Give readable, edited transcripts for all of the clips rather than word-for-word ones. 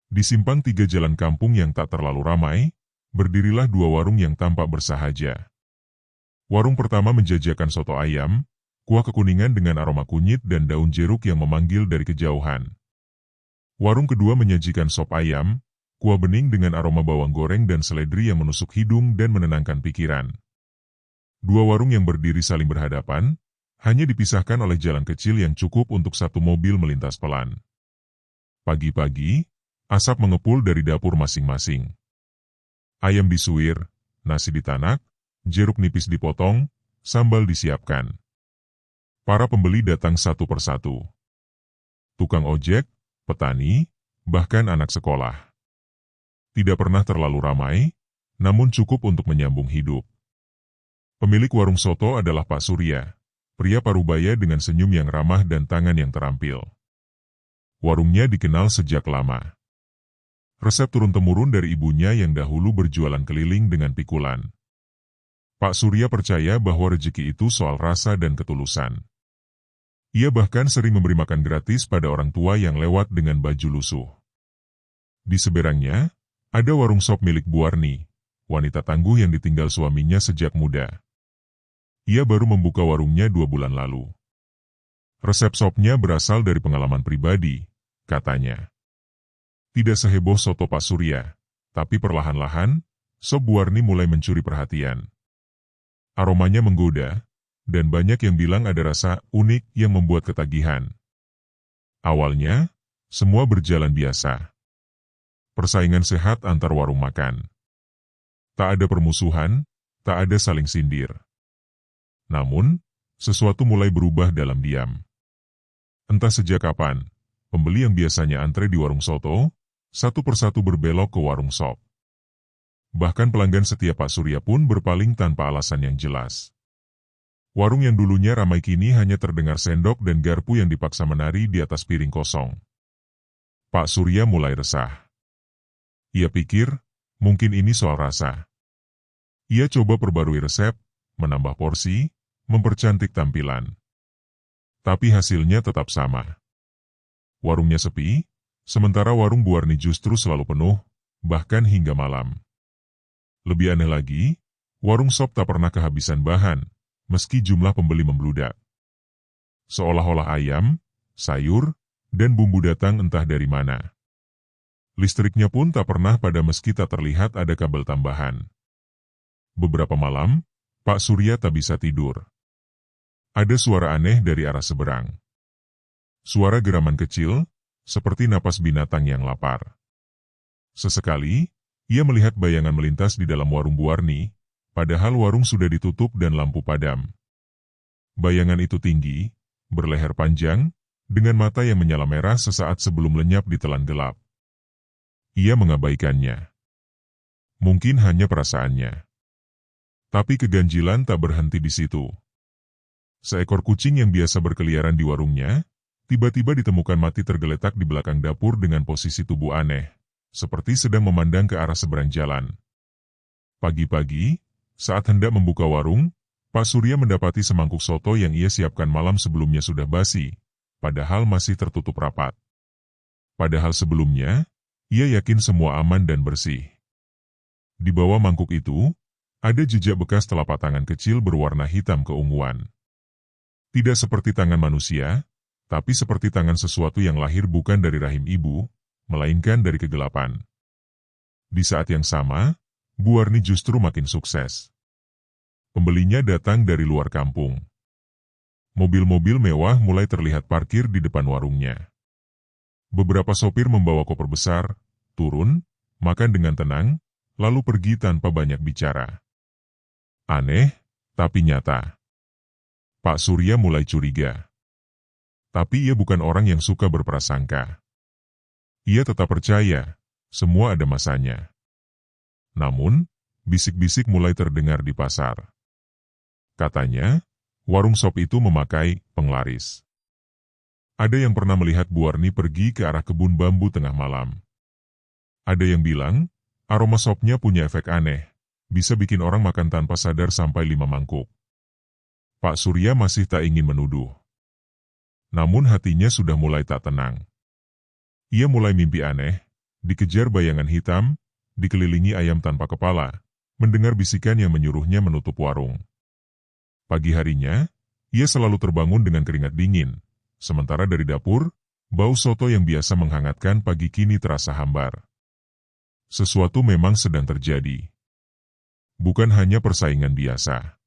Di simpang tiga jalan kampung yang tak terlalu ramai, berdirilah dua warung yang tampak bersahaja. Warung pertama menjajakan soto ayam, kuah kekuningan dengan aroma kunyit dan daun jeruk yang memanggil dari kejauhan. Warung kedua menyajikan sop ayam, kuah bening dengan aroma bawang goreng dan seledri yang menusuk hidung dan menenangkan pikiran. Dua warung yang berdiri saling berhadapan, hanya dipisahkan oleh jalan kecil yang cukup untuk satu mobil melintas pelan. Pagi-pagi, asap mengepul dari dapur masing-masing. Ayam disuir, nasi ditanak, jeruk nipis dipotong, sambal disiapkan. Para pembeli datang satu persatu. Tukang ojek, petani, bahkan anak sekolah. Tidak pernah terlalu ramai, namun cukup untuk menyambung hidup. Pemilik warung soto adalah Pak Surya, pria parubaya dengan senyum yang ramah dan tangan yang terampil. Warungnya dikenal sejak lama. Resep turun-temurun dari ibunya yang dahulu berjualan keliling dengan pikulan. Pak Surya percaya bahwa rezeki itu soal rasa dan ketulusan. Ia bahkan sering memberi makan gratis pada orang tua yang lewat dengan baju lusuh. Di seberangnya, ada warung sop milik Bu Warni, wanita tangguh yang ditinggal suaminya sejak muda. Ia baru membuka warungnya 2 bulan lalu. Resep sopnya berasal dari pengalaman pribadi, katanya. Tidak seheboh soto Pak Surya, tapi perlahan-lahan, sop Bu Warni mulai mencuri perhatian. Aromanya menggoda, dan banyak yang bilang ada rasa unik yang membuat ketagihan. Awalnya, semua berjalan biasa. Persaingan sehat antar warung makan. Tak ada permusuhan, tak ada saling sindir. Namun, sesuatu mulai berubah dalam diam. Entah sejak kapan, pembeli yang biasanya antre di warung soto, satu persatu berbelok ke warung sop. Bahkan pelanggan setia Pak Surya pun berpaling tanpa alasan yang jelas. Warung yang dulunya ramai kini hanya terdengar sendok dan garpu yang dipaksa menari di atas piring kosong. Pak Surya mulai resah. Ia pikir, mungkin ini soal rasa. Ia coba perbarui resep, menambah porsi, mempercantik tampilan. Tapi hasilnya tetap sama. Warungnya sepi, sementara warung Bu Warni justru selalu penuh, bahkan hingga malam. Lebih aneh lagi, warung sop tak pernah kehabisan bahan, meski jumlah pembeli membludak. Seolah-olah ayam, sayur, dan bumbu datang entah dari mana. Listriknya pun tak pernah padam meski tak terlihat ada kabel tambahan. Beberapa malam, Pak Surya tak bisa tidur. Ada suara aneh dari arah seberang. Suara geraman kecil, seperti napas binatang yang lapar. Sesekali, ia melihat bayangan melintas di dalam warung Bu Warni, padahal warung sudah ditutup dan lampu padam. Bayangan itu tinggi, berleher panjang, dengan mata yang menyala merah sesaat sebelum lenyap di telan gelap. Ia mengabaikannya. Mungkin hanya perasaannya. Tapi keganjilan tak berhenti di situ. Seekor kucing yang biasa berkeliaran di warungnya, tiba-tiba ditemukan mati tergeletak di belakang dapur dengan posisi tubuh aneh, seperti sedang memandang ke arah seberang jalan. Pagi-pagi, saat hendak membuka warung, Pak Surya mendapati semangkuk soto yang ia siapkan malam sebelumnya sudah basi, padahal masih tertutup rapat. Padahal sebelumnya, ia yakin semua aman dan bersih. Di bawah mangkuk itu, ada jejak bekas telapak tangan kecil berwarna hitam keunguan. Tidak seperti tangan manusia, tapi seperti tangan sesuatu yang lahir bukan dari rahim ibu, melainkan dari kegelapan. Di saat yang sama, Bu Warni justru makin sukses. Pembelinya datang dari luar kampung. Mobil-mobil mewah mulai terlihat parkir di depan warungnya. Beberapa sopir membawa koper besar, turun, makan dengan tenang, lalu pergi tanpa banyak bicara. Aneh, tapi nyata. Pak Surya mulai curiga. Tapi ia bukan orang yang suka berprasangka. Ia tetap percaya, semua ada masanya. Namun, bisik-bisik mulai terdengar di pasar. Katanya, warung sop itu memakai penglaris. Ada yang pernah melihat Bu Warni pergi ke arah kebun bambu tengah malam. Ada yang bilang, aroma sopnya punya efek aneh, bisa bikin orang makan tanpa sadar sampai 5 mangkuk. Pak Surya masih tak ingin menuduh. Namun hatinya sudah mulai tak tenang. Ia mulai mimpi aneh, dikejar bayangan hitam, dikelilingi ayam tanpa kepala, mendengar bisikan yang menyuruhnya menutup warung. Pagi harinya, ia selalu terbangun dengan keringat dingin, sementara dari dapur, bau soto yang biasa menghangatkan pagi kini terasa hambar. Sesuatu memang sedang terjadi. Bukan hanya persaingan biasa,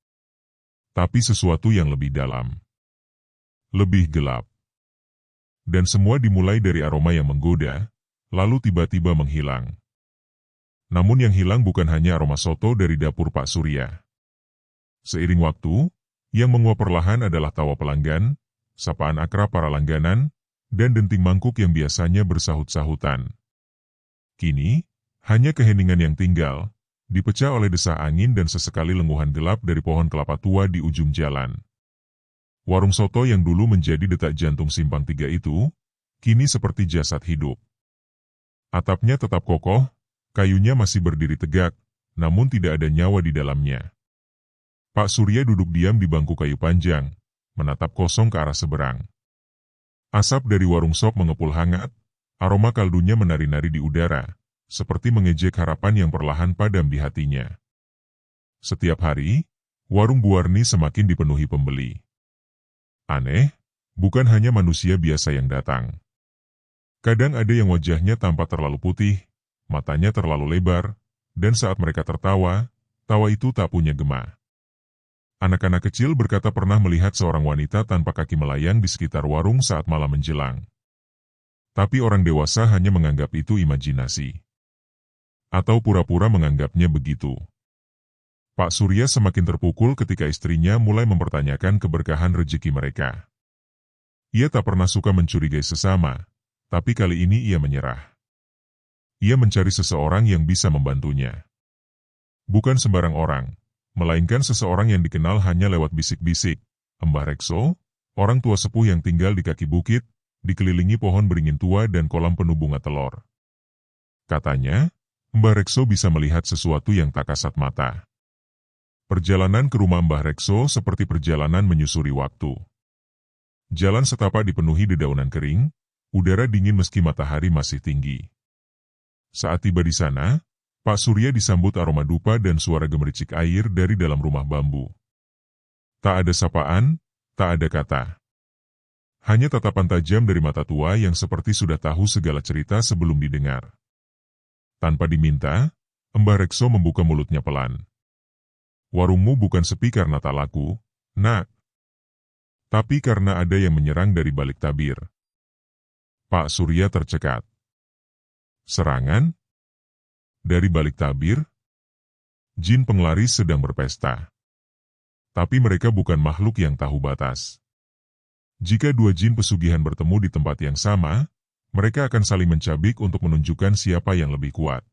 tapi sesuatu yang lebih dalam, lebih gelap. Dan semua dimulai dari aroma yang menggoda, lalu tiba-tiba menghilang. Namun yang hilang bukan hanya aroma soto dari dapur Pak Surya. Seiring waktu, yang menguap perlahan adalah tawa pelanggan, sapaan akrab para langganan, dan denting mangkuk yang biasanya bersahut-sahutan. Kini, hanya keheningan yang tinggal, dipecah oleh desah angin dan sesekali lenguhan gelap dari pohon kelapa tua di ujung jalan. Warung soto yang dulu menjadi detak jantung Simpang 3 itu, kini seperti jasad hidup. Atapnya tetap kokoh, kayunya masih berdiri tegak, namun tidak ada nyawa di dalamnya. Pak Surya duduk diam di bangku kayu panjang, menatap kosong ke arah seberang. Asap dari warung sop mengepul hangat, aroma kaldunya menari-nari di udara, seperti mengejek harapan yang perlahan padam di hatinya. Setiap hari, warung Bu Warni semakin dipenuhi pembeli. Aneh, bukan hanya manusia biasa yang datang. Kadang ada yang wajahnya tampak terlalu putih, matanya terlalu lebar, dan saat mereka tertawa, tawa itu tak punya gema. Anak-anak kecil berkata pernah melihat seorang wanita tanpa kaki melayang di sekitar warung saat malam menjelang. Tapi orang dewasa hanya menganggap itu imajinasi. Atau pura-pura menganggapnya begitu. Pak Surya semakin terpukul ketika istrinya mulai mempertanyakan keberkahan rezeki mereka. Ia tak pernah suka mencurigai sesama, tapi kali ini ia menyerah. Ia mencari seseorang yang bisa membantunya. Bukan sembarang orang, melainkan seseorang yang dikenal hanya lewat bisik-bisik. Mbah Rekso, orang tua sepuh yang tinggal di kaki bukit, dikelilingi pohon beringin tua dan kolam penuh bunga telur. Katanya, Mbah Rekso bisa melihat sesuatu yang tak kasat mata. Perjalanan ke rumah Mbah Rekso seperti perjalanan menyusuri waktu. Jalan setapak dipenuhi dedaunan kering, udara dingin meski matahari masih tinggi. Saat tiba di sana, Pak Surya disambut aroma dupa dan suara gemericik air dari dalam rumah bambu. Tak ada sapaan, tak ada kata. Hanya tatapan tajam dari mata tua yang seperti sudah tahu segala cerita sebelum didengar. Tanpa diminta, Mbah Rekso membuka mulutnya pelan. Warungmu bukan sepi karena tak laku, nak. Tapi karena ada yang menyerang dari balik tabir. Pak Surya tercekat. Serangan? Dari balik tabir? Jin penglaris sedang berpesta. Tapi mereka bukan makhluk yang tahu batas. Jika dua jin pesugihan bertemu di tempat yang sama, mereka akan saling mencabik untuk menunjukkan siapa yang lebih kuat.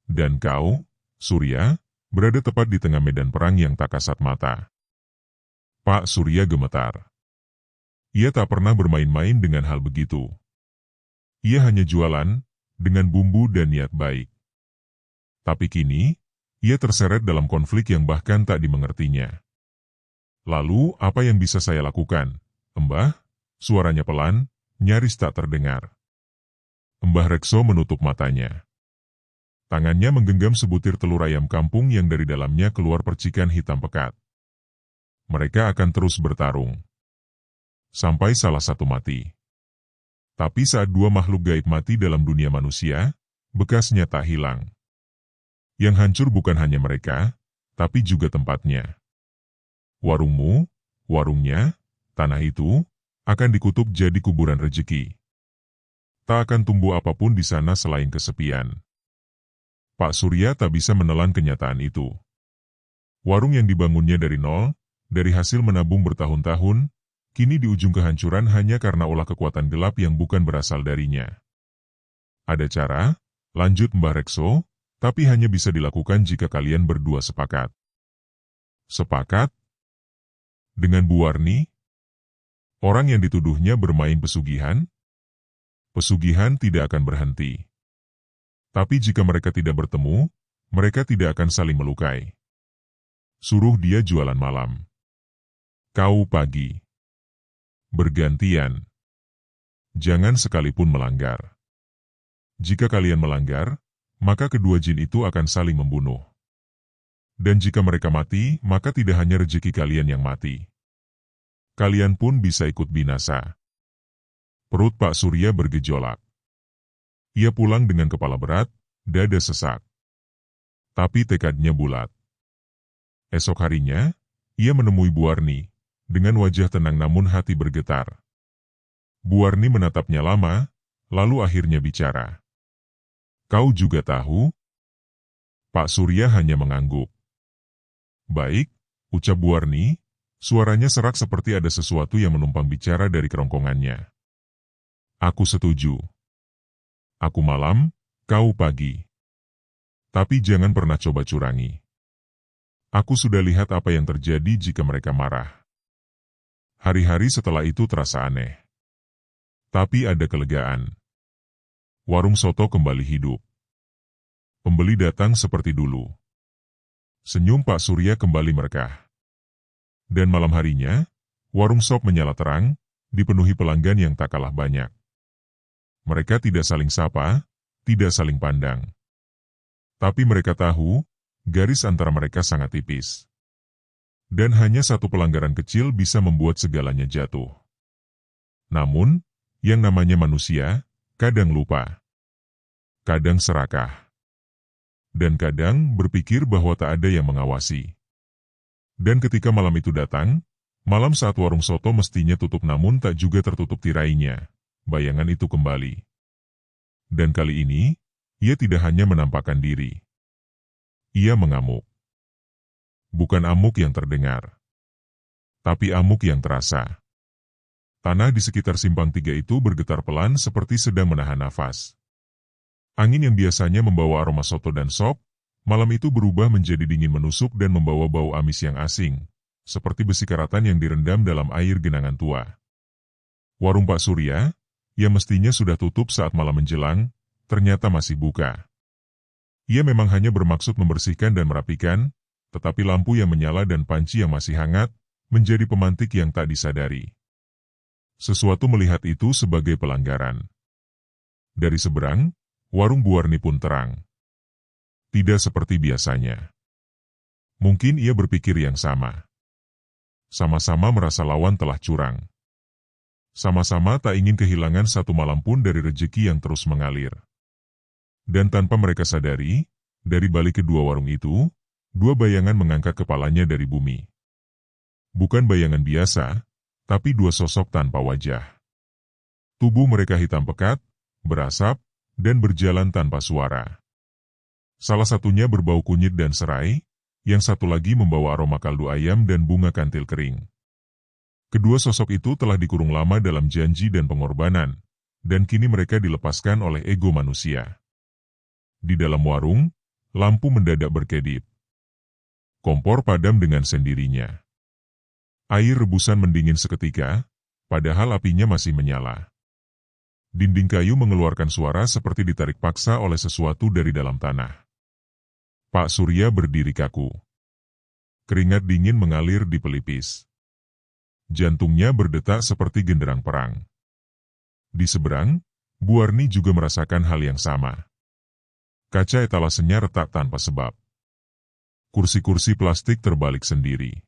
Dan kau, Surya, berada tepat di tengah medan perang yang tak kasat mata. Pak Surya gemetar. Ia tak pernah bermain-main dengan hal begitu. Ia hanya jualan, dengan bumbu dan niat baik. Tapi kini, ia terseret dalam konflik yang bahkan tak dimengertinya. Lalu, apa yang bisa saya lakukan, Mbah? Suaranya pelan, nyaris tak terdengar. Mbah Rekso menutup matanya. Tangannya menggenggam sebutir telur ayam kampung yang dari dalamnya keluar percikan hitam pekat. Mereka akan terus bertarung. Sampai salah satu mati. Tapi saat dua makhluk gaib mati dalam dunia manusia, bekasnya tak hilang. Yang hancur bukan hanya mereka, tapi juga tempatnya. Warungmu, warungnya, tanah itu, akan dikutuk jadi kuburan rejeki. Tak akan tumbuh apapun di sana selain kesepian. Pak Surya tak bisa menelan kenyataan itu. Warung yang dibangunnya dari nol, dari hasil menabung bertahun-tahun, kini di ujung kehancuran hanya karena ulah kekuatan gelap yang bukan berasal darinya. Ada cara, lanjut Mbah Rekso, tapi hanya bisa dilakukan jika kalian berdua sepakat. Sepakat? Dengan Bu Warni? Orang yang dituduhnya bermain pesugihan? Pesugihan tidak akan berhenti. Tapi jika mereka tidak bertemu, mereka tidak akan saling melukai. Suruh dia jualan malam. Kau pagi. Bergantian. Jangan sekalipun melanggar. Jika kalian melanggar, maka kedua jin itu akan saling membunuh. Dan jika mereka mati, maka tidak hanya rezeki kalian yang mati. Kalian pun bisa ikut binasa. Perut Pak Surya bergejolak. Ia pulang dengan kepala berat, dada sesak. Tapi tekadnya bulat. Esok harinya, ia menemui Bu Warni, dengan wajah tenang namun hati bergetar. Bu Warni menatapnya lama, lalu akhirnya bicara. Kau juga tahu? Pak Surya hanya mengangguk. Baik, ucap Bu Warni, suaranya serak seperti ada sesuatu yang menumpang bicara dari kerongkongannya. Aku setuju. Aku malam, kau pagi. Tapi jangan pernah coba curangi. Aku sudah lihat apa yang terjadi jika mereka marah. Hari-hari setelah itu terasa aneh. Tapi ada kelegaan. Warung soto kembali hidup. Pembeli datang seperti dulu. Senyum Pak Surya kembali merekah. Dan malam harinya, warung sop menyala terang, dipenuhi pelanggan yang tak kalah banyak. Mereka tidak saling sapa, tidak saling pandang. Tapi mereka tahu, garis antara mereka sangat tipis. Dan hanya satu pelanggaran kecil bisa membuat segalanya jatuh. Namun, yang namanya manusia, kadang lupa. Kadang serakah. Dan kadang berpikir bahwa tak ada yang mengawasi. Dan ketika malam itu datang, malam saat warung soto mestinya tutup namun tak juga tertutup tirainya, bayangan itu kembali. Dan kali ini, ia tidak hanya menampakkan diri. Ia mengamuk. Bukan amuk yang terdengar, tapi amuk yang terasa. Tanah di sekitar simpang 3 itu bergetar pelan seperti sedang menahan nafas. Angin yang biasanya membawa aroma soto dan sop, malam itu berubah menjadi dingin menusuk dan membawa bau amis yang asing, seperti besi karatan yang direndam dalam air genangan tua. Warung Pak Surya, yang mestinya sudah tutup saat malam menjelang, ternyata masih buka. Ia memang hanya bermaksud membersihkan dan merapikan, tetapi lampu yang menyala dan panci yang masih hangat, menjadi pemantik yang tak disadari. Sesuatu melihat itu sebagai pelanggaran. Dari seberang, warung Bu Warni pun terang. Tidak seperti biasanya. Mungkin ia berpikir yang sama. Sama-sama merasa lawan telah curang. Sama-sama tak ingin kehilangan satu malam pun dari rejeki yang terus mengalir. Dan tanpa mereka sadari, dari balik kedua warung itu, dua bayangan mengangkat kepalanya dari bumi. Bukan bayangan biasa, tapi dua sosok tanpa wajah. Tubuh mereka hitam pekat, berasap, dan berjalan tanpa suara. Salah satunya berbau kunyit dan serai, yang satu lagi membawa aroma kaldu ayam dan bunga kantil kering. Kedua sosok itu telah dikurung lama dalam janji dan pengorbanan, dan kini mereka dilepaskan oleh ego manusia. Di dalam warung, lampu mendadak berkedip. Kompor padam dengan sendirinya. Air rebusan mendingin seketika, padahal apinya masih menyala. Dinding kayu mengeluarkan suara seperti ditarik paksa oleh sesuatu dari dalam tanah. Pak Surya berdiri kaku. Keringat dingin mengalir di pelipis. Jantungnya berdetak seperti genderang perang. Di seberang, Bu Warni juga merasakan hal yang sama. Kaca etalasenya retak tanpa sebab. Kursi-kursi plastik terbalik sendiri.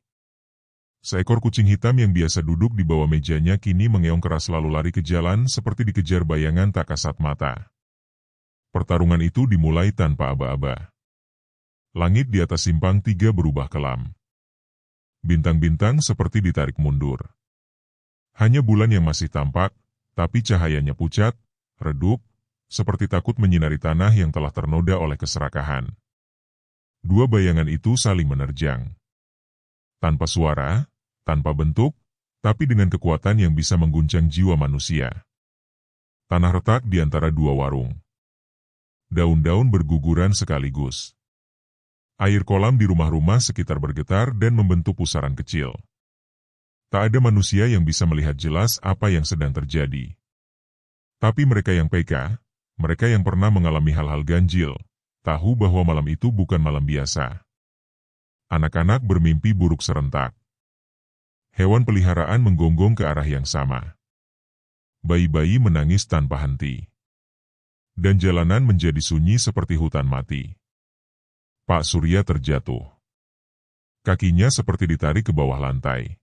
Seekor kucing hitam yang biasa duduk di bawah mejanya kini mengeong keras lalu lari ke jalan seperti dikejar bayangan tak kasat mata. Pertarungan itu dimulai tanpa aba-aba. Langit di atas simpang 3 berubah kelam. Bintang-bintang seperti ditarik mundur. Hanya bulan yang masih tampak, tapi cahayanya pucat, redup, seperti takut menyinari tanah yang telah ternoda oleh keserakahan. Dua bayangan itu saling menerjang. Tanpa suara, tanpa bentuk, tapi dengan kekuatan yang bisa mengguncang jiwa manusia. Tanah retak di antara dua warung. Daun-daun berguguran sekaligus. Air kolam di rumah-rumah sekitar bergetar dan membentuk pusaran kecil. Tak ada manusia yang bisa melihat jelas apa yang sedang terjadi. Tapi mereka yang peka, mereka yang pernah mengalami hal-hal ganjil, tahu bahwa malam itu bukan malam biasa. Anak-anak bermimpi buruk serentak. Hewan peliharaan menggonggong ke arah yang sama. Bayi-bayi menangis tanpa henti. dan jalanan menjadi sunyi seperti hutan mati. Pak Surya terjatuh. Kakinya seperti ditarik ke bawah lantai.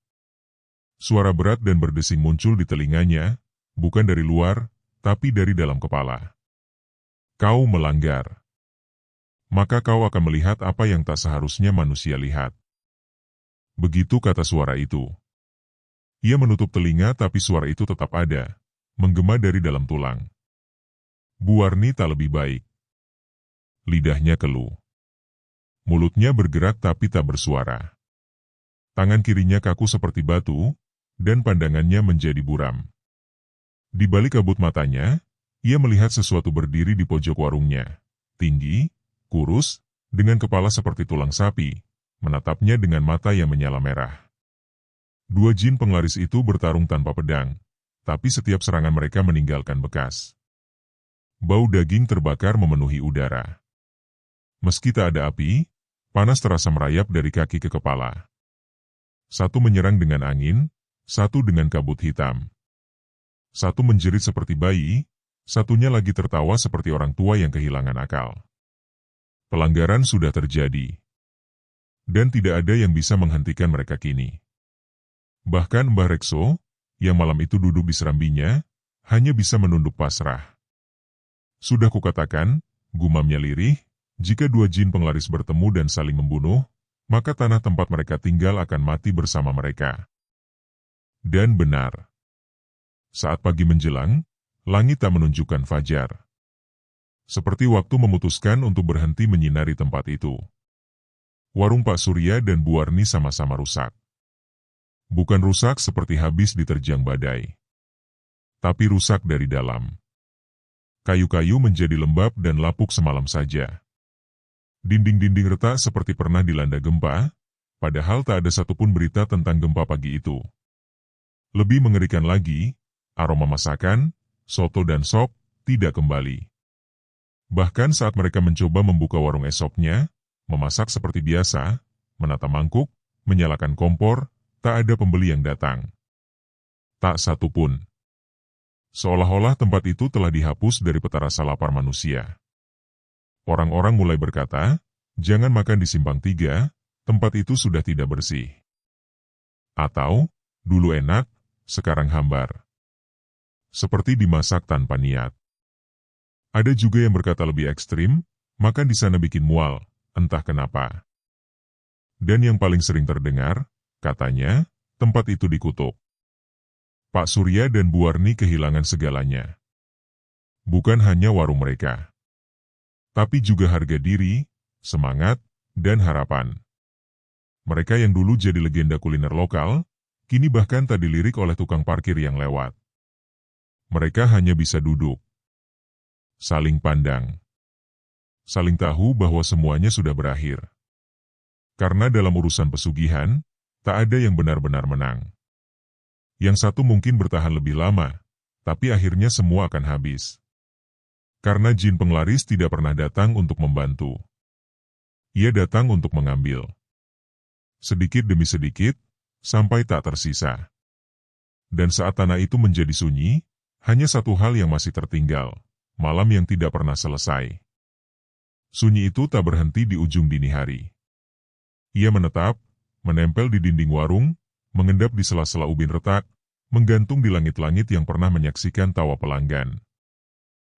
Suara berat dan berdesing muncul di telinganya, bukan dari luar, tapi dari dalam kepala. Kau melanggar. Maka kau akan melihat apa yang tak seharusnya manusia lihat. Begitu kata suara itu. Ia menutup telinga tapi suara itu tetap ada, menggema dari dalam tulang. Bu Warni tak lebih baik. Lidahnya keluh. Mulutnya bergerak tapi tak bersuara. Tangan kirinya kaku seperti batu, dan pandangannya menjadi buram. Di balik kabut matanya, ia melihat sesuatu berdiri di pojok warungnya. Tinggi, kurus, dengan kepala seperti tulang sapi, menatapnya dengan mata yang menyala merah. Dua jin penglaris itu bertarung tanpa pedang, tapi setiap serangan mereka meninggalkan bekas. Bau daging terbakar memenuhi udara. Meski tak ada api, panas terasa merayap dari kaki ke kepala. Satu menyerang dengan angin, satu dengan kabut hitam. Satu menjerit seperti bayi, satunya lagi tertawa seperti orang tua yang kehilangan akal. Pelanggaran sudah terjadi. Dan tidak ada yang bisa menghentikan mereka kini. Bahkan Mbah Rekso, yang malam itu duduk di serambinya, hanya bisa menunduk pasrah. Sudah kukatakan, gumamnya lirih, jika dua jin penglaris bertemu dan saling membunuh, maka tanah tempat mereka tinggal akan mati bersama mereka. Dan benar. Saat pagi menjelang, langit tak menunjukkan fajar. Seperti waktu memutuskan untuk berhenti menyinari tempat itu. Warung Pak Surya dan Bu Warni sama-sama rusak. Bukan rusak seperti habis diterjang badai. Tapi rusak dari dalam. Kayu-kayu menjadi lembab dan lapuk semalam saja. Dinding-dinding retak seperti pernah dilanda gempa, padahal tak ada satupun berita tentang gempa pagi itu. Lebih mengerikan lagi, aroma masakan, soto dan sop, tidak kembali. Bahkan saat mereka mencoba membuka warung esoknya, memasak seperti biasa, menata mangkuk, menyalakan kompor, tak ada pembeli yang datang. Tak satupun. Seolah-olah tempat itu telah dihapus dari peta rasa lapar manusia. Orang-orang mulai berkata, jangan makan di Simpang 3, tempat itu sudah tidak bersih. Atau, dulu enak, sekarang hambar. Seperti dimasak tanpa niat. Ada juga yang berkata lebih ekstrim, makan di sana bikin mual, entah kenapa. Dan yang paling sering terdengar, katanya, tempat itu dikutuk. Pak Surya dan Bu Warni kehilangan segalanya. Bukan hanya warung mereka. Tapi juga harga diri, semangat, dan harapan. Mereka yang dulu jadi legenda kuliner lokal, kini bahkan tak dilirik oleh tukang parkir yang lewat. Mereka hanya bisa duduk. Saling pandang. Saling tahu bahwa semuanya sudah berakhir. Karena dalam urusan pesugihan, tak ada yang benar-benar menang. Yang satu mungkin bertahan lebih lama, tapi akhirnya semua akan habis. Karena jin penglaris tidak pernah datang untuk membantu. Ia datang untuk mengambil. Sedikit demi sedikit, sampai tak tersisa. Dan saat tanah itu menjadi sunyi, hanya satu hal yang masih tertinggal, malam yang tidak pernah selesai. Sunyi itu tak berhenti di ujung dini hari. Ia menetap, menempel di dinding warung, mengendap di sela-sela ubin retak, menggantung di langit-langit yang pernah menyaksikan tawa pelanggan.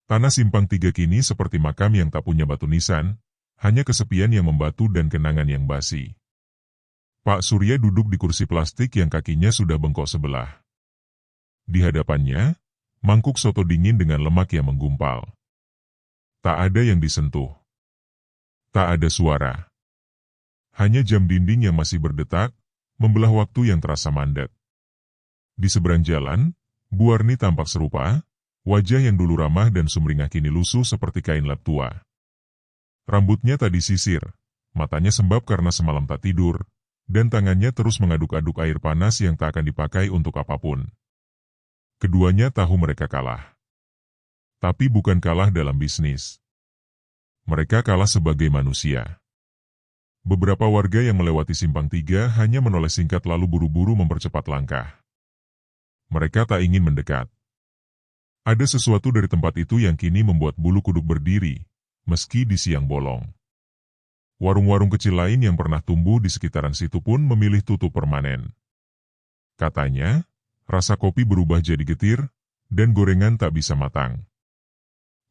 Tanah Simpang 3 kini seperti makam yang tak punya batu nisan, hanya kesepian yang membatu dan kenangan yang basi. Pak Surya duduk di kursi plastik yang kakinya sudah bengkok sebelah. Di hadapannya, mangkuk soto dingin dengan lemak yang menggumpal. Tak ada yang disentuh. Tak ada suara. Hanya jam dinding yang masih berdetak, membelah waktu yang terasa mandek. Di seberang jalan, Bu Warni tampak serupa, wajah yang dulu ramah dan sumringah kini lusuh seperti kain lap tua. Rambutnya tak disisir, matanya sembab karena semalam tak tidur, dan tangannya terus mengaduk-aduk air panas yang tak akan dipakai untuk apapun. Keduanya tahu mereka kalah. Tapi bukan kalah dalam bisnis. Mereka kalah sebagai manusia. Beberapa warga yang melewati Simpang 3 hanya menoleh singkat lalu buru-buru mempercepat langkah. Mereka tak ingin mendekat. Ada sesuatu dari tempat itu yang kini membuat bulu kuduk berdiri, meski di siang bolong. Warung-warung kecil lain yang pernah tumbuh di sekitaran situ pun memilih tutup permanen. Katanya, rasa kopi berubah jadi getir, dan gorengan tak bisa matang.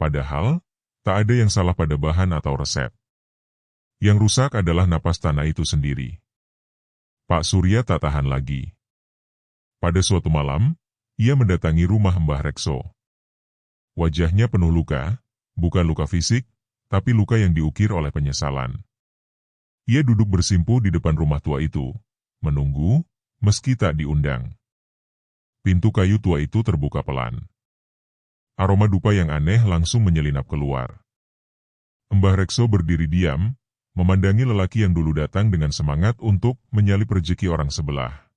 Padahal, tak ada yang salah pada bahan atau resep. Yang rusak adalah napas tanah itu sendiri. Pak Surya tak tahan lagi. Pada suatu malam, ia mendatangi rumah Mbah Rekso. Wajahnya penuh luka, bukan luka fisik, tapi luka yang diukir oleh penyesalan. Ia duduk bersimpuh di depan rumah tua itu, menunggu, meski tak diundang. Pintu kayu tua itu terbuka pelan. Aroma dupa yang aneh langsung menyelinap keluar. Mbah Rekso berdiri diam, memandangi lelaki yang dulu datang dengan semangat untuk menyalip rezeki orang sebelah.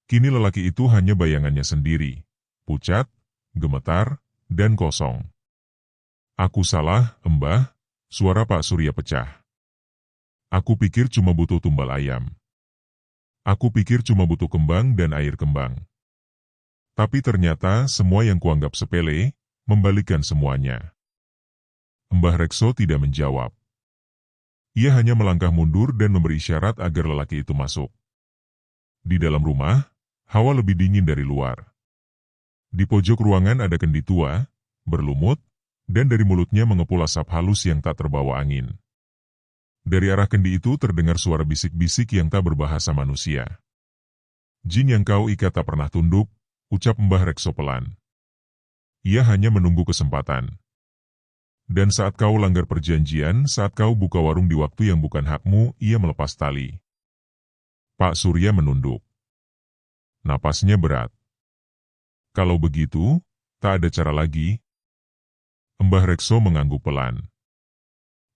Kini lelaki itu hanya bayangannya sendiri, pucat, gemetar, dan kosong. "Aku salah, Mbah," suara Pak Surya pecah. "Aku pikir cuma butuh tumbal ayam. Aku pikir cuma butuh kembang dan air kembang. Tapi ternyata semua yang kuanggap sepele, membalikkan semuanya." Mbah Rekso tidak menjawab. Ia hanya melangkah mundur dan memberi isyarat agar lelaki itu masuk. Di dalam rumah, hawa lebih dingin dari luar. Di pojok ruangan ada kendi tua, berlumut, dan dari mulutnya mengepul asap halus yang tak terbawa angin. Dari arah kendi itu terdengar suara bisik-bisik yang tak berbahasa manusia. "Jin yang kau ikat tak pernah tunduk," ucap Mbah Rekso pelan. "Ia hanya menunggu kesempatan. Dan saat kau langgar perjanjian, saat kau buka warung di waktu yang bukan hakmu, ia melepas tali." Pak Surya menunduk. Napasnya berat. "Kalau begitu, tak ada cara lagi?" Mbah Rekso mengangguk pelan.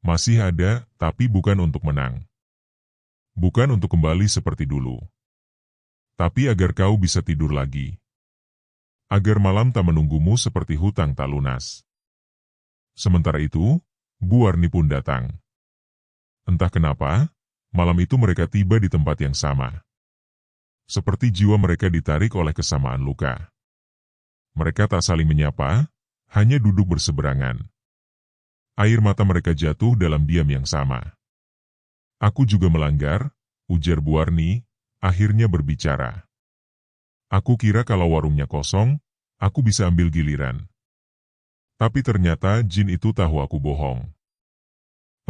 "Masih ada, tapi bukan untuk menang. Bukan untuk kembali seperti dulu. Tapi agar kau bisa tidur lagi. Agar malam tak menunggumu seperti hutang tak lunas." Sementara itu, Bu Warni pun datang. Entah kenapa, malam itu mereka tiba di tempat yang sama. Seperti jiwa mereka ditarik oleh kesamaan luka. Mereka tak saling menyapa, hanya duduk berseberangan. Air mata mereka jatuh dalam diam yang sama. "Aku juga melanggar," ujar Bu Warni, akhirnya berbicara. "Aku kira kalau warungnya kosong, aku bisa ambil giliran. Tapi ternyata jin itu tahu aku bohong."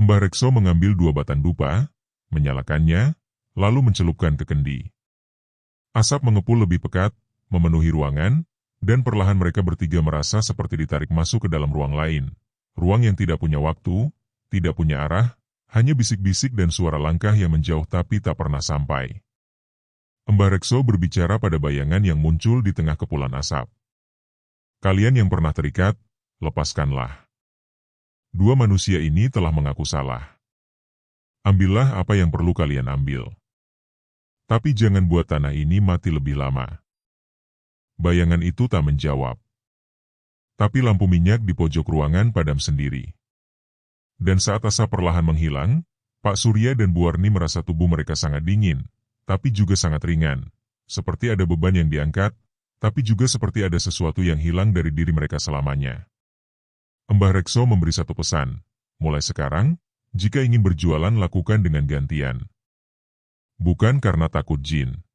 Mbah Rekso mengambil 2 batang dupa, menyalakannya, lalu mencelupkan ke kendi. Asap mengepul lebih pekat, memenuhi ruangan, dan perlahan mereka bertiga merasa seperti ditarik masuk ke dalam ruang lain. Ruang yang tidak punya waktu, tidak punya arah, hanya bisik-bisik dan suara langkah yang menjauh tapi tak pernah sampai. Mbah Rekso berbicara pada bayangan yang muncul di tengah kepulan asap. "Kalian yang pernah terikat, lepaskanlah. 2 manusia ini telah mengaku salah. Ambillah apa yang perlu kalian ambil. Tapi jangan buat tanah ini mati lebih lama." Bayangan itu tak menjawab. Tapi lampu minyak di pojok ruangan padam sendiri. Dan saat asap perlahan menghilang, Pak Surya dan Bu Warni merasa tubuh mereka sangat dingin, tapi juga sangat ringan. Seperti ada beban yang diangkat, tapi juga seperti ada sesuatu yang hilang dari diri mereka selamanya. Mbah Rekso memberi satu pesan, "Mulai sekarang, jika ingin berjualan lakukan dengan gantian. Bukan karena takut jin.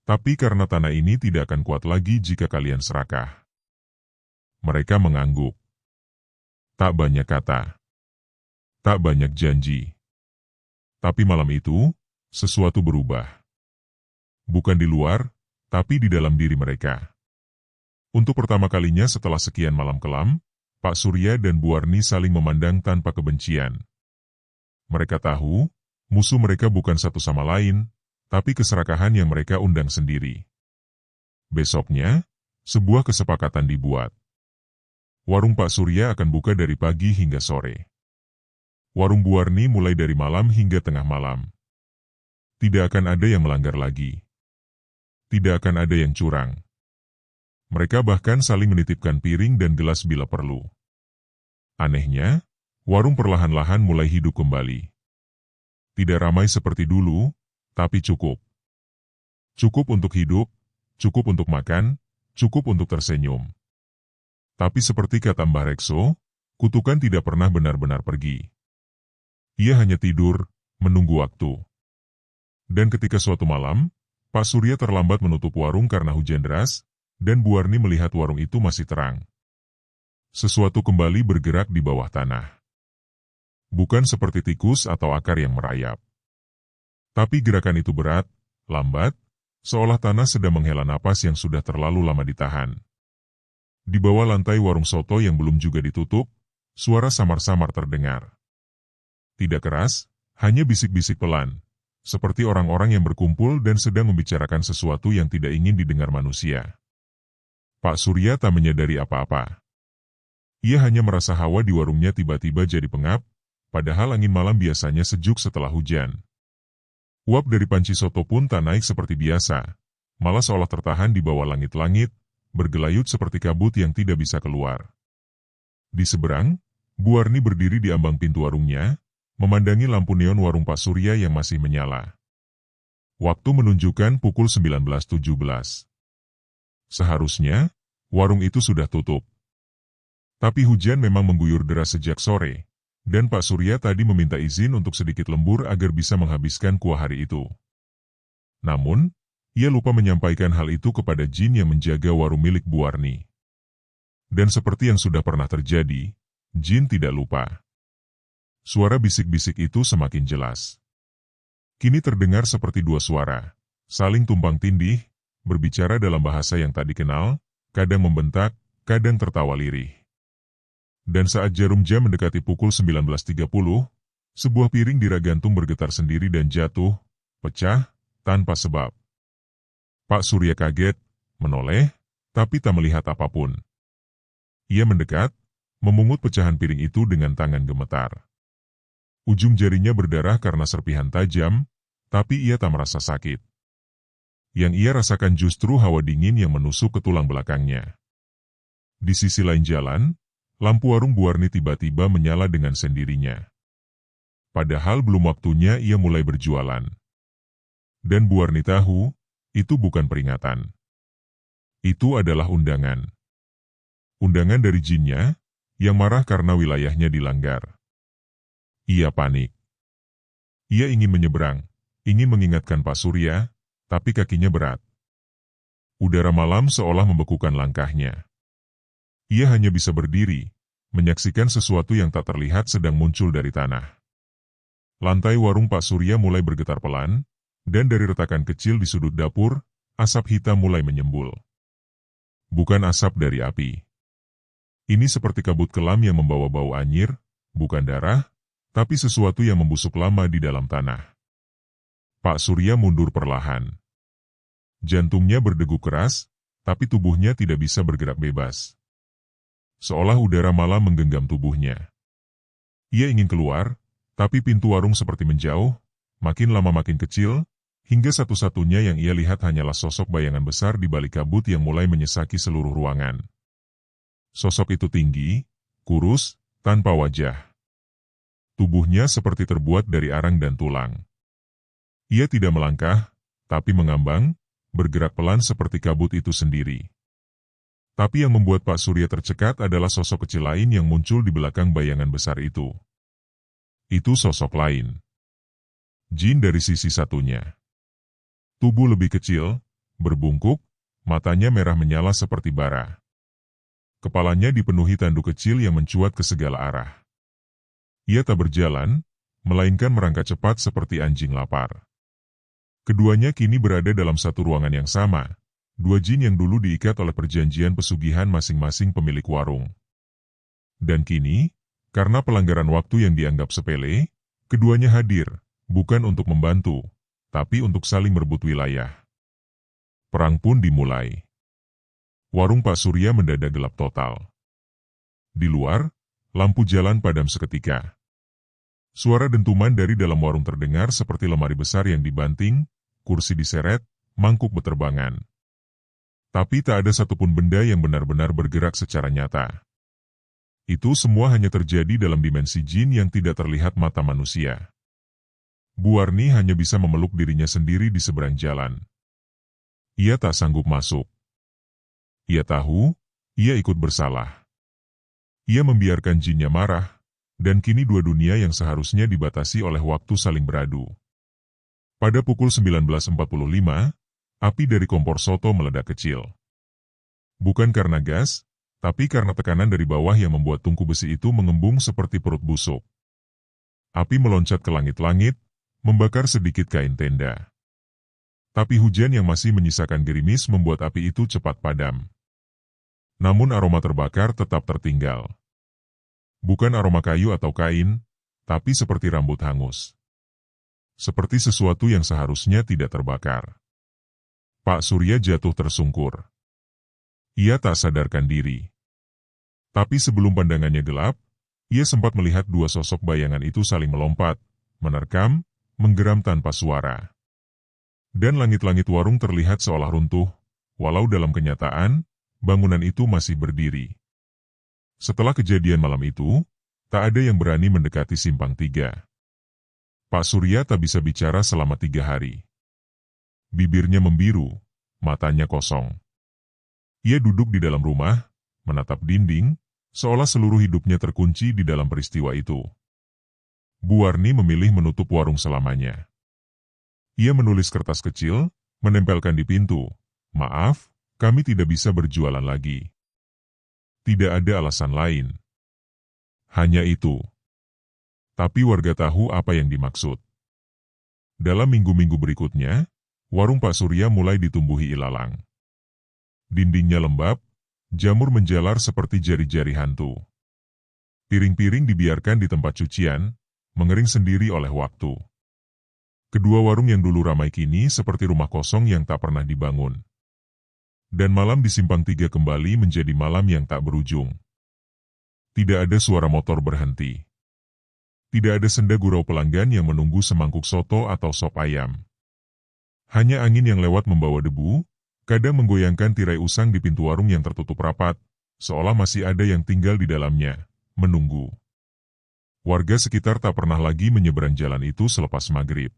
Tapi karena tanah ini tidak akan kuat lagi jika kalian serakah." Mereka mengangguk. Tak banyak kata. Tak banyak janji. Tapi malam itu, sesuatu berubah. Bukan di luar, tapi di dalam diri mereka. Untuk pertama kalinya setelah sekian malam kelam, Pak Surya dan Bu Warni saling memandang tanpa kebencian. Mereka tahu, musuh mereka bukan satu sama lain, tapi keserakahan yang mereka undang sendiri. Besoknya, sebuah kesepakatan dibuat. Warung Pak Surya akan buka dari pagi hingga sore. Warung Bu Warni mulai dari malam hingga tengah malam. Tidak akan ada yang melanggar lagi. Tidak akan ada yang curang. Mereka bahkan saling menitipkan piring dan gelas bila perlu. Anehnya, warung perlahan-lahan mulai hidup kembali. Tidak ramai seperti dulu, tapi cukup. Cukup untuk hidup, cukup untuk makan, cukup untuk tersenyum. Tapi seperti kata Mbah Rekso, kutukan tidak pernah benar-benar pergi. Ia hanya tidur, menunggu waktu. Dan ketika suatu malam, Pak Surya terlambat menutup warung karena hujan deras, dan Bu Warni melihat warung itu masih terang. Sesuatu kembali bergerak di bawah tanah. Bukan seperti tikus atau akar yang merayap. Tapi gerakan itu berat, lambat, seolah tanah sedang menghela napas yang sudah terlalu lama ditahan. Di bawah lantai warung soto yang belum juga ditutup, suara samar-samar terdengar. Tidak keras, hanya bisik-bisik pelan, seperti orang-orang yang berkumpul dan sedang membicarakan sesuatu yang tidak ingin didengar manusia. Pak Surya tak menyadari apa-apa. Ia hanya merasa hawa di warungnya tiba-tiba jadi pengap, padahal angin malam biasanya sejuk setelah hujan. Uap dari panci soto pun tak naik seperti biasa, malah seolah tertahan di bawah langit-langit, bergelayut seperti kabut yang tidak bisa keluar. Di seberang, Bu Warni berdiri di ambang pintu warungnya, memandangi lampu neon warung Pak Surya yang masih menyala. Waktu menunjukkan pukul 19.17. Seharusnya, warung itu sudah tutup. Tapi hujan memang mengguyur deras sejak sore, dan Pak Surya tadi meminta izin untuk sedikit lembur agar bisa menghabiskan kuah hari itu. Namun, ia lupa menyampaikan hal itu kepada jin yang menjaga warung milik Bu Warni. Dan seperti yang sudah pernah terjadi, jin tidak lupa. Suara bisik-bisik itu semakin jelas. Kini terdengar seperti dua suara, saling tumpang tindih, berbicara dalam bahasa yang tak dikenal, kadang membentak, kadang tertawa lirih. Dan saat jarum jam mendekati pukul 19.30, sebuah piring di rak gantung bergetar sendiri dan jatuh, pecah, tanpa sebab. Pak Surya kaget, menoleh, tapi tak melihat apapun. Ia mendekat, memungut pecahan piring itu dengan tangan gemetar. Ujung jarinya berdarah karena serpihan tajam, tapi ia tak merasa sakit. Yang ia rasakan justru hawa dingin yang menusuk ke tulang belakangnya. Di sisi lain jalan, lampu warung Bu Warni tiba-tiba menyala dengan sendirinya. Padahal belum waktunya ia mulai berjualan. Dan Bu Warni tahu, itu bukan peringatan. Itu adalah undangan. Undangan dari jinnya, yang marah karena wilayahnya dilanggar. Ia panik. Ia ingin menyeberang, ingin mengingatkan Pak Surya, tapi kakinya berat. Udara malam seolah membekukan langkahnya. Ia hanya bisa berdiri, menyaksikan sesuatu yang tak terlihat sedang muncul dari tanah. Lantai warung Pak Surya mulai bergetar pelan, dan dari retakan kecil di sudut dapur, asap hitam mulai menyembul. Bukan asap dari api. Ini seperti kabut kelam yang membawa bau anyir, bukan darah, tapi sesuatu yang membusuk lama di dalam tanah. Pak Surya mundur perlahan. Jantungnya berdegup keras, tapi tubuhnya tidak bisa bergerak bebas. Seolah udara malam menggenggam tubuhnya. Ia ingin keluar, tapi pintu warung seperti menjauh, makin lama makin kecil, hingga satu-satunya yang ia lihat hanyalah sosok bayangan besar di balik kabut yang mulai menyesaki seluruh ruangan. Sosok itu tinggi, kurus, tanpa wajah. Tubuhnya seperti terbuat dari arang dan tulang. Ia tidak melangkah, tapi mengambang, bergerak pelan seperti kabut itu sendiri. Tapi yang membuat Pak Surya tercekat adalah sosok kecil lain yang muncul di belakang bayangan besar itu. Itu sosok lain. Jin dari sisi satunya. Tubuh lebih kecil, berbungkuk, matanya merah menyala seperti bara. Kepalanya dipenuhi tanduk kecil yang mencuat ke segala arah. Ia tak berjalan, melainkan merangkak cepat seperti anjing lapar. Keduanya kini berada dalam satu ruangan yang sama, dua jin yang dulu diikat oleh perjanjian pesugihan masing-masing pemilik warung. Dan kini, karena pelanggaran waktu yang dianggap sepele, keduanya hadir, bukan untuk membantu, tapi untuk saling merebut wilayah. Perang pun dimulai. Warung Pak Surya mendadak gelap total. Di luar, lampu jalan padam seketika. Suara dentuman dari dalam warung terdengar seperti lemari besar yang dibanting, kursi diseret, mangkuk beterbangan. Tapi tak ada satupun benda yang benar-benar bergerak secara nyata. Itu semua hanya terjadi dalam dimensi jin yang tidak terlihat mata manusia. Bu Warni hanya bisa memeluk dirinya sendiri di seberang jalan. Ia tak sanggup masuk. Ia tahu, ia ikut bersalah. Ia membiarkan jinnya marah, dan kini dua dunia yang seharusnya dibatasi oleh waktu saling beradu. Pada pukul 19.45, api dari kompor soto meledak kecil. Bukan karena gas, tapi karena tekanan dari bawah yang membuat tungku besi itu mengembung seperti perut busuk. Api meloncat ke langit-langit, membakar sedikit kain tenda. Tapi hujan yang masih menyisakan gerimis membuat api itu cepat padam. Namun aroma terbakar tetap tertinggal. Bukan aroma kayu atau kain, tapi seperti rambut hangus. Seperti sesuatu yang seharusnya tidak terbakar. Pak Surya jatuh tersungkur. Ia tak sadarkan diri. Tapi sebelum pandangannya gelap, ia sempat melihat dua sosok bayangan itu saling melompat, menerkam, menggeram tanpa suara. Dan langit-langit warung terlihat seolah runtuh, walau dalam kenyataan, bangunan itu masih berdiri. Setelah kejadian malam itu, tak ada yang berani mendekati Simpang 3. Pak Surya tak bisa bicara selama 3 hari. Bibirnya membiru, matanya kosong. Ia duduk di dalam rumah, menatap dinding, seolah seluruh hidupnya terkunci di dalam peristiwa itu. Bu Warni memilih menutup warung selamanya. Ia menulis kertas kecil, menempelkan di pintu, "Maaf, kami tidak bisa berjualan lagi." Tidak ada alasan lain. Hanya itu. Tapi warga tahu apa yang dimaksud. Dalam minggu-minggu berikutnya, warung Pak Surya mulai ditumbuhi ilalang. Dindingnya lembab, jamur menjalar seperti jari-jari hantu. Piring-piring dibiarkan di tempat cucian, mengering sendiri oleh waktu. Kedua warung yang dulu ramai kini seperti rumah kosong yang tak pernah dibangun. Dan malam di Simpang 3 kembali menjadi malam yang tak berujung. Tidak ada suara motor berhenti. Tidak ada senda gurau pelanggan yang menunggu semangkuk soto atau sop ayam. Hanya angin yang lewat membawa debu, kadang menggoyangkan tirai usang di pintu warung yang tertutup rapat, seolah masih ada yang tinggal di dalamnya, menunggu. Warga sekitar tak pernah lagi menyeberang jalan itu selepas maghrib.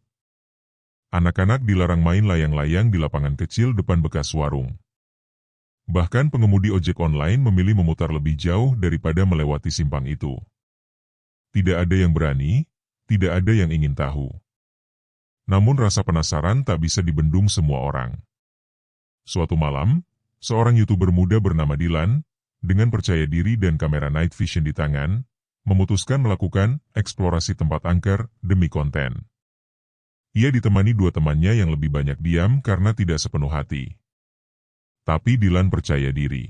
Anak-anak dilarang main layang-layang di lapangan kecil depan bekas warung. Bahkan pengemudi ojek online memilih memutar lebih jauh daripada melewati simpang itu. Tidak ada yang berani, tidak ada yang ingin tahu. Namun rasa penasaran tak bisa dibendung semua orang. Suatu malam, seorang YouTuber muda bernama Dilan, dengan percaya diri dan kamera night vision di tangan, memutuskan melakukan eksplorasi tempat angker demi konten. Ia ditemani dua temannya yang lebih banyak diam karena tidak sepenuh hati. Tapi Dilan percaya diri.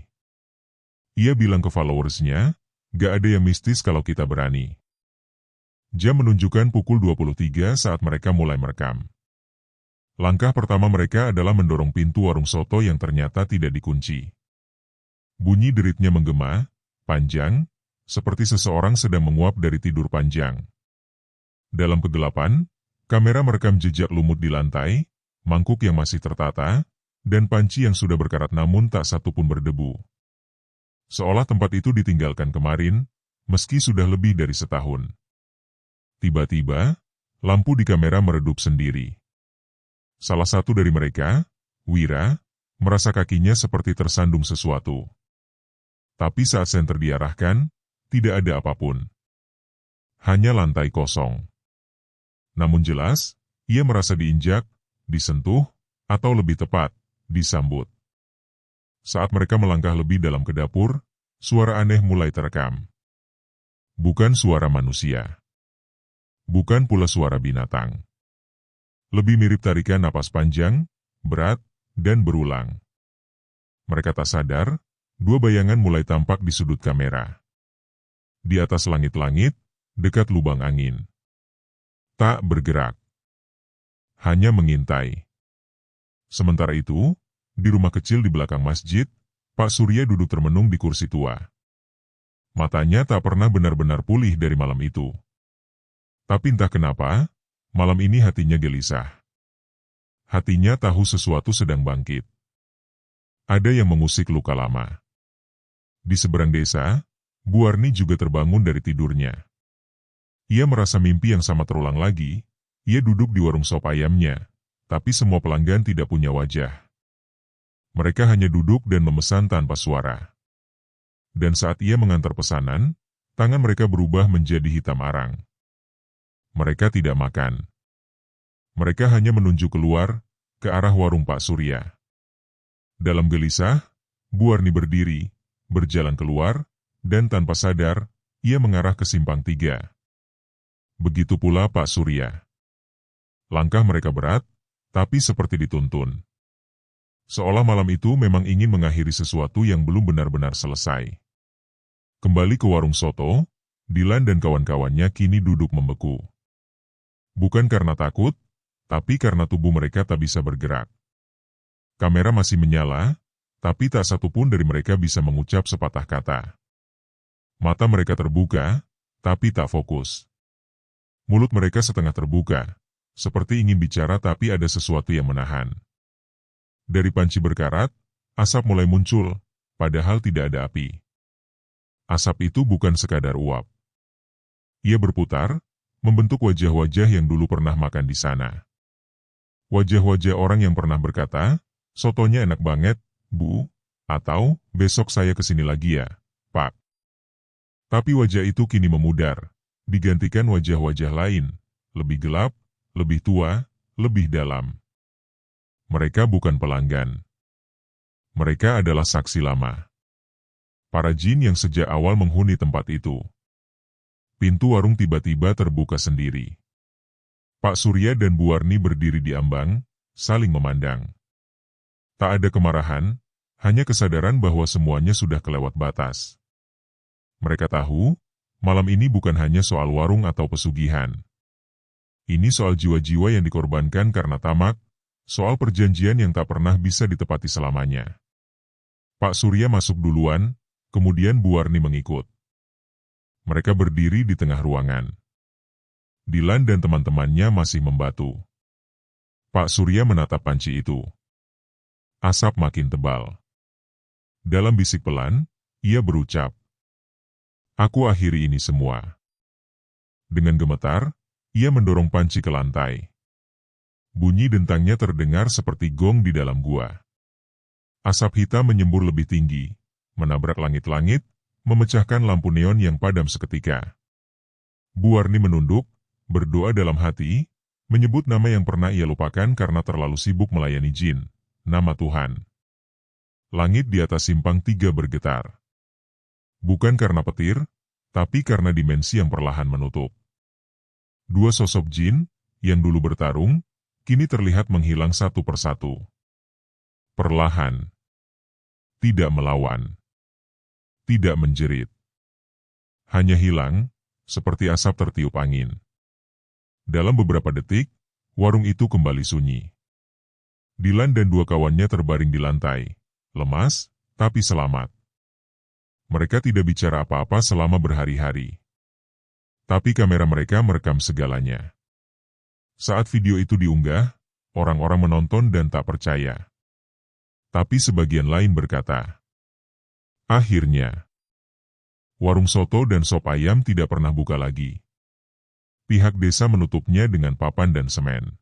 Ia bilang ke followersnya, "Gak ada yang mistis kalau kita berani." Jam menunjukkan pukul 23 saat mereka mulai merekam. Langkah pertama mereka adalah mendorong pintu warung soto yang ternyata tidak dikunci. Bunyi deritnya menggema, panjang, seperti seseorang sedang menguap dari tidur panjang. Dalam kegelapan, kamera merekam jejak lumut di lantai, mangkuk yang masih tertata, dan panci yang sudah berkarat namun tak satu pun berdebu. Seolah tempat itu ditinggalkan kemarin, meski sudah lebih dari setahun. Tiba-tiba, lampu di kamera meredup sendiri. Salah satu dari mereka, Wira, merasa kakinya seperti tersandung sesuatu. Tapi saat senter diarahkan, tidak ada apapun. Hanya lantai kosong. Namun jelas, ia merasa diinjak, disentuh, atau lebih tepat, disambut. Saat mereka melangkah lebih dalam ke dapur, suara aneh mulai terekam. Bukan suara manusia. Bukan pula suara binatang. Lebih mirip tarikan napas panjang, berat, dan berulang. Mereka tak sadar, dua bayangan mulai tampak di sudut kamera. Di atas langit-langit, dekat lubang angin. Tak bergerak. Hanya mengintai. Sementara itu, di rumah kecil di belakang masjid, Pak Surya duduk termenung di kursi tua. Matanya tak pernah benar-benar pulih dari malam itu. Tapi entah kenapa, malam ini hatinya gelisah. Hatinya tahu sesuatu sedang bangkit. Ada yang mengusik luka lama. Di seberang desa, Bu Warni juga terbangun dari tidurnya. Ia merasa mimpi yang sama terulang lagi. Ia duduk di warung sop ayamnya, tapi semua pelanggan tidak punya wajah. Mereka hanya duduk dan memesan tanpa suara. dan saat ia mengantar pesanan, tangan mereka berubah menjadi hitam arang. Mereka tidak makan. Mereka hanya menunjuk keluar, ke arah warung Pak Surya. Dalam gelisah, Bu Warni berdiri, berjalan keluar, dan tanpa sadar, ia mengarah ke simpang 3. Begitu pula Pak Surya. Langkah mereka berat, tapi seperti dituntun. Seolah malam itu memang ingin mengakhiri sesuatu yang belum benar-benar selesai. Kembali ke warung soto, Dilan dan kawan-kawannya kini duduk membeku. Bukan karena takut, tapi karena tubuh mereka tak bisa bergerak. Kamera masih menyala, tapi tak satu pun dari mereka bisa mengucap sepatah kata. Mata mereka terbuka, tapi tak fokus. Mulut mereka setengah terbuka, seperti ingin bicara tapi ada sesuatu yang menahan. Dari panci berkarat, asap mulai muncul, padahal tidak ada api. Asap itu bukan sekadar uap. Ia berputar, membentuk wajah-wajah yang dulu pernah makan di sana. Wajah-wajah orang yang pernah berkata, "Sotonya enak banget, Bu," atau "Besok saya kesini lagi ya, Pak." Tapi wajah itu kini memudar, digantikan wajah-wajah lain, lebih gelap, lebih tua, lebih dalam. Mereka bukan pelanggan. Mereka adalah saksi lama. Para jin yang sejak awal menghuni tempat itu. Pintu warung tiba-tiba terbuka sendiri. Pak Surya dan Bu Warni berdiri di ambang, saling memandang. Tak ada kemarahan, hanya kesadaran bahwa semuanya sudah kelewat batas. Mereka tahu, malam ini bukan hanya soal warung atau pesugihan. Ini soal jiwa-jiwa yang dikorbankan karena tamak, soal perjanjian yang tak pernah bisa ditepati selamanya. Pak Surya masuk duluan, kemudian Bu Warni mengikut. Mereka berdiri di tengah ruangan. Dilan dan teman-temannya masih membatu. Pak Surya menatap panci itu. Asap makin tebal. Dalam bisik pelan, ia berucap, "Aku akhiri ini semua." Dengan gemetar, ia mendorong panci ke lantai. Bunyi dentangnya terdengar seperti gong di dalam gua. Asap hitam menyembur lebih tinggi, menabrak langit-langit, memecahkan lampu neon yang padam seketika. Bu Warni menunduk, berdoa dalam hati, menyebut nama yang pernah ia lupakan karena terlalu sibuk melayani jin, nama Tuhan. Langit di atas simpang 3 bergetar. Bukan karena petir, tapi karena dimensi yang perlahan menutup. Dua sosok jin, yang dulu bertarung, kini terlihat menghilang satu persatu. Perlahan. Tidak melawan. Tidak menjerit. Hanya hilang, seperti asap tertiup angin. Dalam beberapa detik, warung itu kembali sunyi. Dilan dan dua kawannya terbaring di lantai, lemas, tapi selamat. Mereka tidak bicara apa-apa selama berhari-hari. Tapi kamera mereka merekam segalanya. Saat video itu diunggah, orang-orang menonton dan tak percaya. Tapi sebagian lain berkata, akhirnya, warung soto dan sop ayam tidak pernah buka lagi. Pihak desa menutupnya dengan papan dan semen.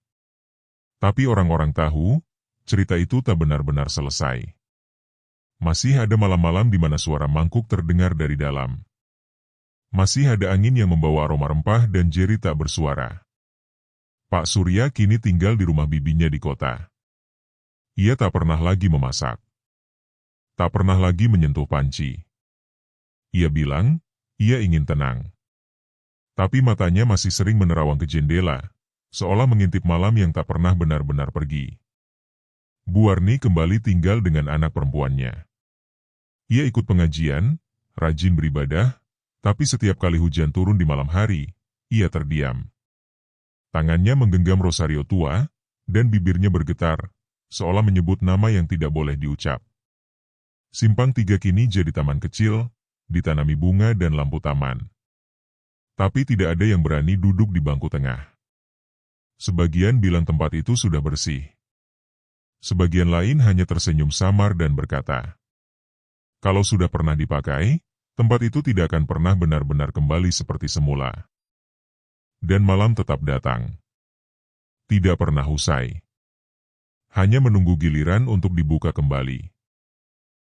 Tapi orang-orang tahu, cerita itu tak benar-benar selesai. Masih ada malam-malam di mana suara mangkuk terdengar dari dalam. Masih ada angin yang membawa aroma rempah dan Jerry tak bersuara. Pak Surya kini tinggal di rumah bibinya di kota. Ia tak pernah lagi memasak. Tak pernah lagi menyentuh panci. Ia bilang, ia ingin tenang. Tapi matanya masih sering menerawang ke jendela, seolah mengintip malam yang tak pernah benar-benar pergi. Bu Warni kembali tinggal dengan anak perempuannya. Ia ikut pengajian, rajin beribadah, tapi setiap kali hujan turun di malam hari, ia terdiam. Tangannya menggenggam rosario tua, dan bibirnya bergetar, seolah menyebut nama yang tidak boleh diucap. Simpang 3 kini jadi taman kecil, ditanami bunga dan lampu taman. Tapi tidak ada yang berani duduk di bangku tengah. Sebagian bilang tempat itu sudah bersih. Sebagian lain hanya tersenyum samar dan berkata, kalau sudah pernah dipakai, tempat itu tidak akan pernah benar-benar kembali seperti semula. Dan malam tetap datang. Tidak pernah usai. Hanya menunggu giliran untuk dibuka kembali.